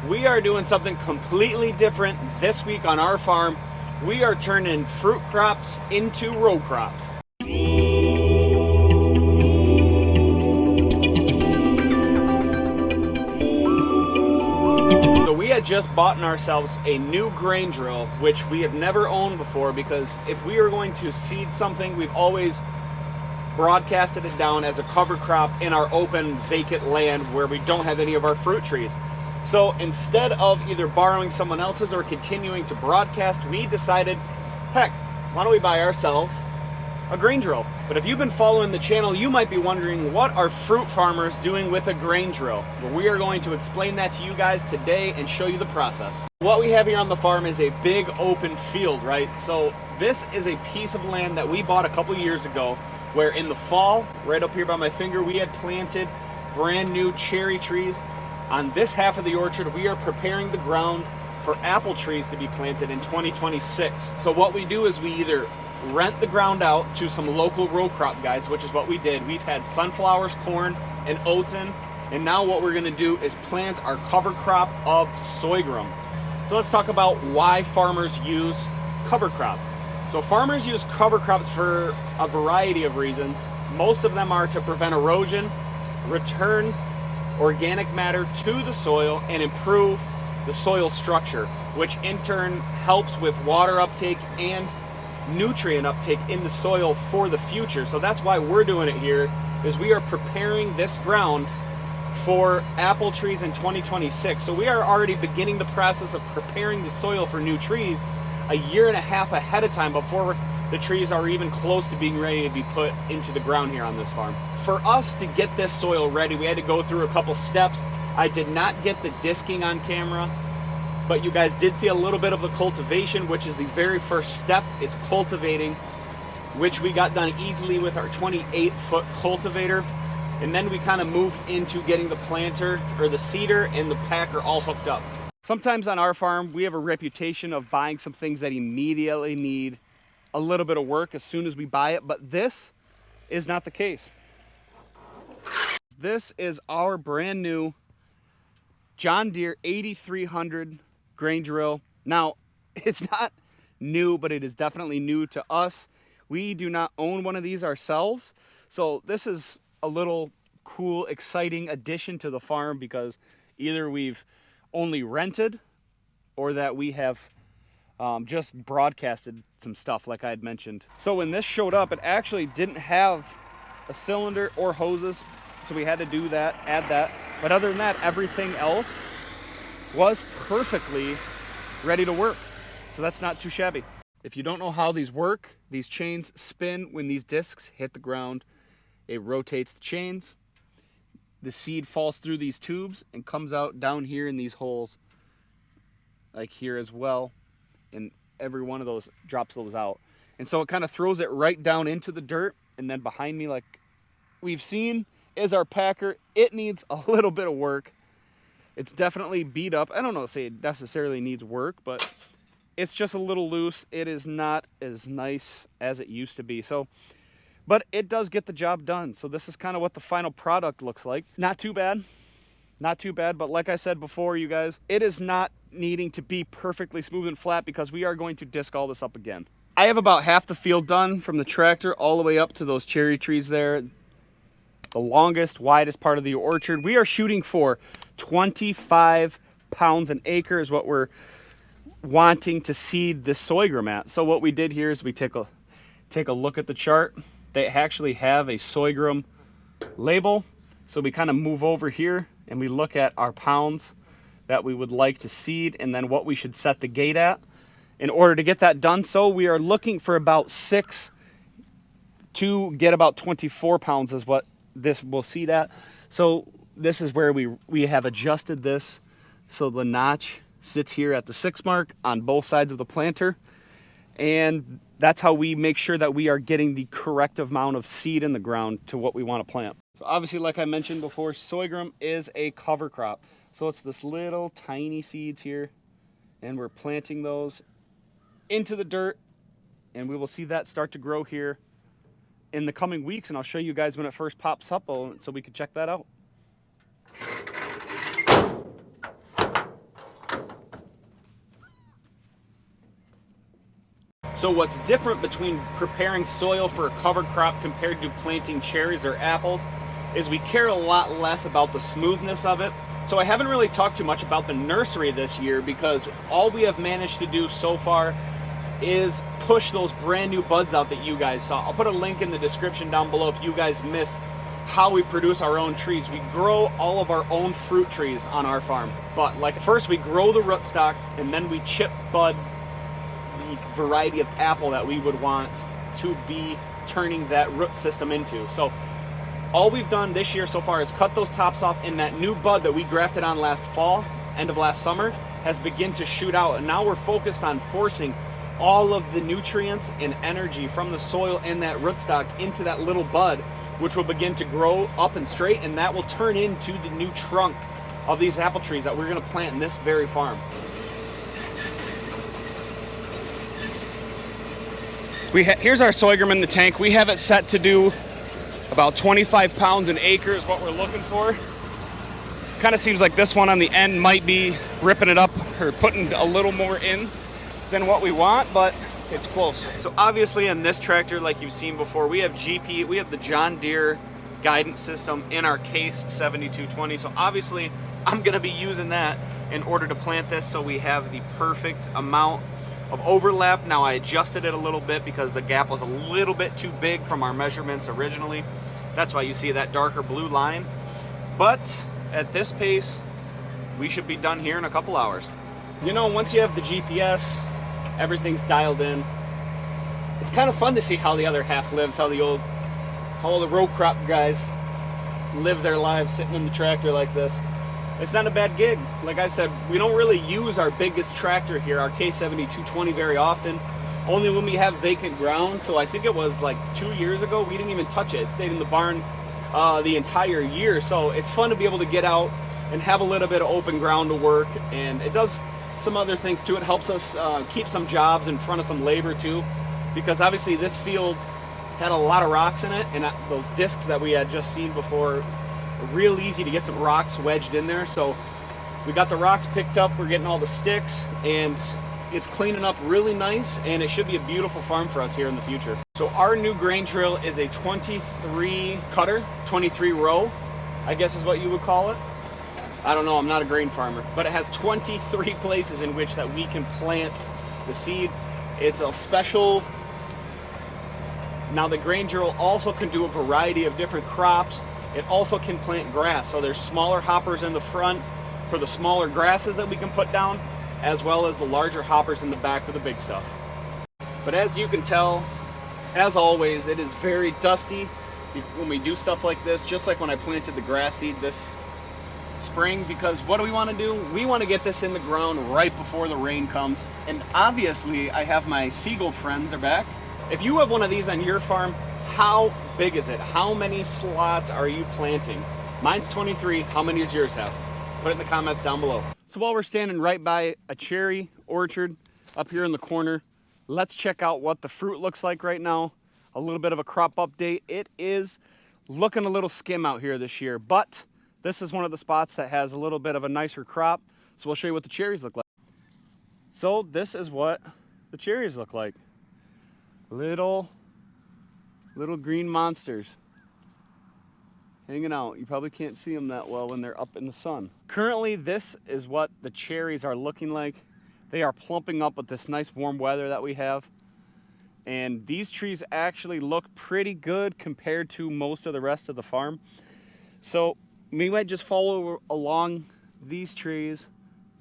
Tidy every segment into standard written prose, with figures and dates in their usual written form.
We are doing something completely different this week on our farm. We are turning fruit crops into row crops. So we had just bought ourselves a new grain drill, which we have never owned before, because if we are going to seed something, we've always broadcasted it down as a cover crop in our open vacant land where we don't have any of our fruit trees. So instead of either borrowing someone else's or continuing to broadcast, we decided, heck, why don't we buy ourselves a grain drill? But if you've been following the channel, you might be wondering, what are fruit farmers doing with a grain drill? Well, we are going to explain that to you guys today and show you the process. What we have here on the farm is a big open field, right? So this is a piece of land that we bought a couple years ago, where in the fall, right up here by my finger, we had planted brand new cherry trees. On this half of the orchard, we are preparing the ground for apple trees to be planted in 2026. So what we do is we either rent the ground out to some local row crop guys, which is what we did. We've had sunflowers, corn, and oats in, and now what we're gonna do is plant our cover crop of sorghum. So let's talk about why farmers use cover crop. So farmers use cover crops for a variety of reasons. Most of them are to prevent erosion, return organic matter to the soil, and improve the soil structure, which in turn helps with water uptake and nutrient uptake in the soil for the future. So that's why we're doing it here, is we are preparing this ground for apple trees in 2026. So we are already beginning the process of preparing the soil for new trees a year and a half ahead of time, before the trees are even close to being ready to be put into the ground here on this farm. For us to get this soil ready, we had to go through a couple steps. I did not get the disking on camera, but you guys did see a little bit of the cultivation, which is the very first step. It's cultivating, which we got done easily with our 28-foot cultivator. And then we kind of moved into getting the planter or the seeder and the packer all hooked up. Sometimes on our farm, we have a reputation of buying some things that immediately need a little bit of work as soon as we buy it, but this is not the case. This is our brand new John Deere 8300 grain drill. Now, it's not new, but it is definitely new to us. We do not own one of these ourselves, so this is a little cool, exciting addition to the farm, because either we've only rented or that we have just broadcasted some stuff like I had mentioned. So when this showed up, it actually didn't have a cylinder or hoses, so we had to do that, add that. But other than that, everything else was perfectly ready to work. So that's not too shabby. If you don't know how these work, these chains spin when these discs hit the ground. It rotates the chains. The seed falls through these tubes and comes out down here in these holes, like here as well. And every one of those drops those out. And so it kind of throws it right down into the dirt. And then behind me, like we've seen, is our packer. It needs a little bit of work. It's definitely beat up. I don't know, say it necessarily needs work, but it's just a little loose. It is not as nice as it used to be. So, but it does get the job done. So this is kind of what the final product looks like. Not too bad. Not too bad, but like I said before, you guys, it is not needing to be perfectly smooth and flat, because we are going to disc all this up again. I have about half the field done, from the tractor all the way up to those cherry trees there. The longest, widest part of the orchard. We are shooting for 25 pounds an acre is what we're wanting to seed this sorghum at. So what we did here is we take a look at the chart. They actually have a sorghum label. So we kind of move over here and we look at our pounds that we would like to seed, and then what we should set the gate at in order to get that done. So we are looking for about 6 to get about 24 pounds is what this will seed at. So this is where we have adjusted this so the notch sits here at the 6 mark on both sides of the planter, and that's how we make sure that we are getting the correct amount of seed in the ground to what we want to plant. So obviously, like I mentioned before, sorghum is a cover crop. So it's this little tiny seeds here, and we're planting those into the dirt, and we will see that start to grow here in the coming weeks, and I'll show you guys when it first pops up so we can check that out. So what's different between preparing soil for a cover crop compared to planting cherries or apples is we care a lot less about the smoothness of it. So I haven't really talked too much about the nursery this year because all we have managed to do so far is push those brand new buds out that you guys saw. I'll put a link in the description down below if you guys missed how we produce our own trees. We grow all of our own fruit trees on our farm. But like first we grow the rootstock and then we chip bud the variety of apple that we would want to be turning that root system into. So all we've done this year so far is cut those tops off, and that new bud that we grafted on last fall, end of last summer, has begun to shoot out. And now we're focused on forcing all of the nutrients and energy from the soil and that rootstock into that little bud, which will begin to grow up and straight, and that will turn into the new trunk of these apple trees that we're gonna plant in this very farm. Here's our sorghum in the tank. We have it set to do about 25 pounds an acre is what we're looking for. Kind of seems like this one on the end might be ripping it up or putting a little more in than what we want, but it's close. So obviously in this tractor, like you've seen before, we have the John Deere guidance system in our Case 7220. So obviously I'm gonna be using that in order to plant this so we have the perfect amount of overlap. Now I adjusted it a little bit because the gap was a little bit too big from our measurements originally. That's why you see that darker blue line. But at this pace, we should be done here in a couple hours. You know, once you have the GPS, everything's dialed in. It's kind of fun to see how the other half lives, how all the row crop guys live their lives sitting in the tractor like this. It's not a bad gig. Like I said, we don't really use our biggest tractor here, our K7220, very often. Only when we have vacant ground. So I think it was like 2 years ago, we didn't even touch it. It stayed in the barn the entire year. So it's fun to be able to get out and have a little bit of open ground to work. And it does some other things too. It helps us keep some jobs in front of some labor too. Because obviously this field had a lot of rocks in it, and those discs that we had just seen before, real easy to get some rocks wedged in there. So we got the rocks picked up, we're getting all the sticks, and it's cleaning up really nice, and it should be a beautiful farm for us here in the future. So our new grain drill is a 23 cutter, 23 row, I guess is what you would call it. I don't know, I'm not a grain farmer, but it has 23 places in which that we can plant the seed. It's a special. Now the grain drill also can do a variety of different crops. It also can plant grass, so there's smaller hoppers in the front for the smaller grasses that we can put down, as well as the larger hoppers in the back for the big stuff. But as you can tell, as always, it is very dusty when we do stuff like this, just like when I planted the grass seed this spring, because what do we want to do? We want to get this in the ground right before the rain comes. And obviously I have my seagull friends are back. If you have one of these on your farm, how big is it? How many slots are you planting? Mine's 23. How many does yours have? Put it in the comments down below. So while we're standing right by a cherry orchard up here in the corner, let's check out what the fruit looks like right now. A little bit of a crop update. It is looking a little skim out here this year, but this is one of the spots that has a little bit of a nicer crop. So we'll show you what the cherries look like. So this is what the cherries look like. Little green monsters hanging out. You probably can't see them that well when they're up in the sun. Currently, this is what the cherries are looking like. They are plumping up with this nice warm weather that we have. And these trees actually look pretty good compared to most of the rest of the farm. So we might just follow along these trees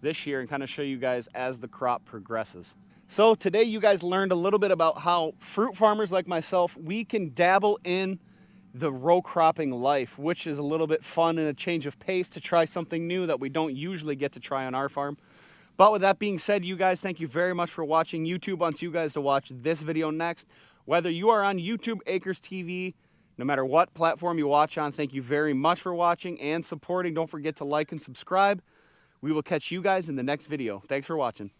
this year and kind of show you guys as the crop progresses. So today you guys learned a little bit about how fruit farmers like myself, we can dabble in the row cropping life, which is a little bit fun and a change of pace to try something new that we don't usually get to try on our farm. But with that being said, you guys, thank you very much for watching. YouTube wants you guys to watch this video next. Whether you are on YouTube, Acres TV, no matter what platform you watch on, thank you very much for watching and supporting. Don't forget to like and subscribe. We will catch you guys in the next video. Thanks for watching.